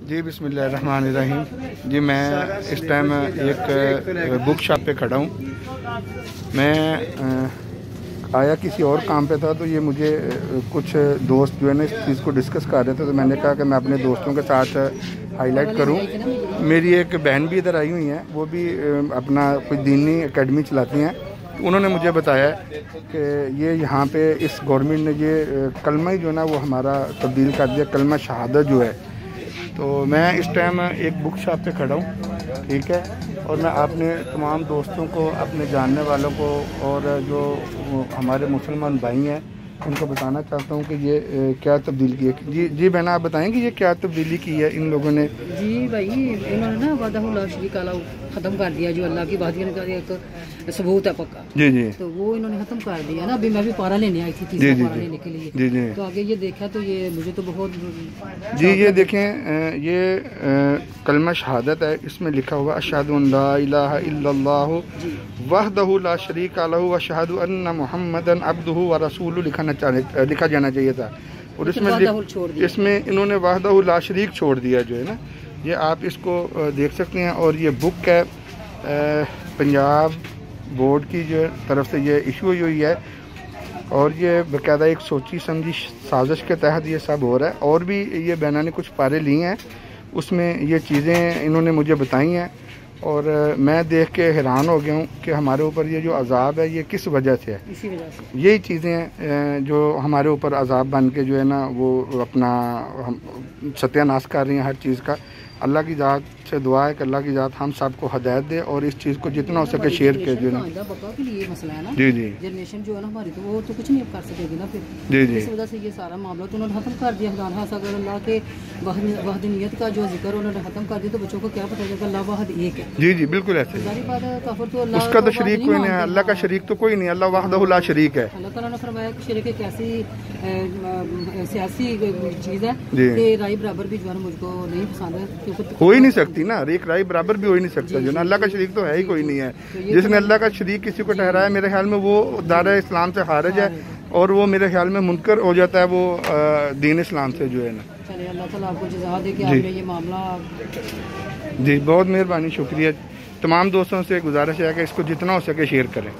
جی बिस्मिल्लाहिर्रहमानिर्रहीम। जी मैं इस टाइम एक बुक शॉप पे खड़ा हूँ। मैं आया किसी और काम पे था, तो ये मुझे कुछ दोस्त जो है ना इस चीज़ को डिस्कस कर रहे थे, तो मैंने कहा कि मैं अपने दोस्तों के साथ हाईलाइट करूँ। मेरी एक बहन भी इधर आई हुई हैं, वो भी अपना कोई दीनी एकेडमी चलाती हैं। उन्होंने मुझे बताया कि ये यहाँ पे इस गवर्नमेंट ने ये कलमा ही जो है ना वो हमारा तब्दील कर दिया, कलमा शहादत जो है। तो मैं इस टाइम एक बुक शॉप पे खड़ा हूँ, ठीक है, और मैं अपने तमाम दोस्तों को, अपने जानने वालों को और जो हमारे मुसलमान भाई हैं उनको बताना चाहता हूँ कि ये क्या तब्दीली की है। जी बहना, आप बताएंगे ये क्या तब्दीली की है इन लोगों ने? जी भाई, इन्होंने ना वादा ला शरीक अल्लाह ख़त्म कर दिया, जो अल्लाह की वादियत का एक सबूत है पक्का। जी जी, तो वो इन्होंने ख़त्म कर दिया ना। अभी मैं भी पारा लेने आई थी, तीसरा पारा लेने के लिए। जी जी, तो आगे ये देखा तो ये मुझे तो बहुत जी, ये देखें, ये कलमा शहादत है, इसमें लिखा हुआ अशहदु अन ला इलाहा इल्लल्लाहु वहदहु ला शरीका लहु व अशहदु अन्ना मुहम्मदन अब्दुहु व रसूलुहु लिखा जाना चाहिए था। और इसमें इन्होंने वहदहु ला शरीक छोड़ दिया जो है ना। ये आप इसको देख सकते हैं। और ये बुक है पंजाब बोर्ड की जो तरफ से ये इशू हुई है, और ये बाकायदा एक सोची समझी साजिश के तहत ये सब हो रहा है। और भी ये बहना ने कुछ पारे लिए हैं, उसमें ये चीज़ें इन्होंने मुझे बताई हैं, और मैं देख के हैरान हो गया हूँ कि हमारे ऊपर ये जो अजाब है ये किस वजह से है। इसी वजह से यही चीज़ें जो हमारे ऊपर अजाब बन के जो है ना वो अपना हम सत्यानाश कर रही हैं हर चीज़ का। अल्लाह की ज़ात से दुआ है कि अल्लाह की ज़ात हम सबको हदायत दे और इस चीज़ को जितना हो सके शेयर के जो ना। जी जी, जनरेशन जो है ना हमारी, तो वो तो कुछ नहीं कर सकेगी ना फिर। जी जी, इस वजह से ये सारा मामला तो उन्होंने ख़त्म कर दिया। अगर अल्लाह के वहदनियत का जो जिक्र उन्होंने ख़त्म कर दिया, तो बच्चों को क्या पता चलेगा अल्लाह वाहिद एक है। जी जी, बिल्कुल ऐसे। सारी बात है, काफिर तो अल्लाह उसका तो शरीक कोई नहीं है, अल्लाह का शरीक तो कोई नहीं, अल्लाह वहदहु ला शरीक है। अल्लाह ताला ने फरमाया कि शरीक एक ऐसी सियासी चीज़ है कि राय बराबर भी जो है मुझको नहीं पसंद है, हो ही नहीं सकती ना। एक राय बराबर भी हो ही नहीं सकता जो ना। अल्लाह का शरीक तो है ही कोई नहीं है। जिसने अल्लाह का शरीक किसी को ठहराया, मेरे ख्याल में वो दायरा इस्लाम से खारिज है, और वो मेरे ख्याल में मुनकर हो जाता है वो दीन इस्लाम से जो है ना। चलिए, अल्लाह ताला आपको जज़ा दे कि आपने ये मामला। जी बहुत मेहरबानी, शुक्रिया। तमाम दोस्तों से गुजारिश है कि इसको जितना हो सके शेयर करें।